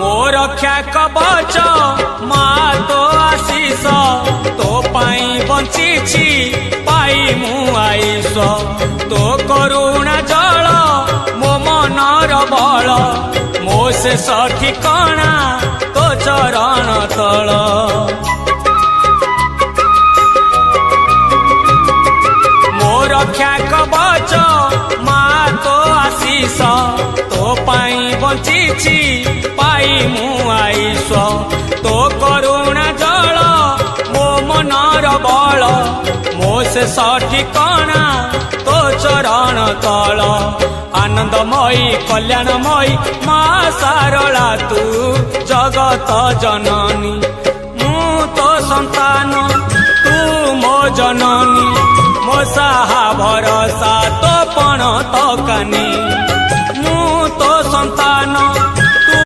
मो रक्षा कवच मा तो आशीष तो पाई बंची पाई मु आईश तो करुणा जल मो मनर बल मो शेष ठिकणा तो चरण तल मो रक्षा कवच मा तो आशीष तो पाई बंची पाई मु आईश तो करुणा जल मो मनर बल मो शेष ठिकणा तो चरण तल आनंदमयी कल्याणमयी मा सारला तू जगत जननी मु तो संतान तू मो जननी मो साहा भरोसा तो पण तो कानी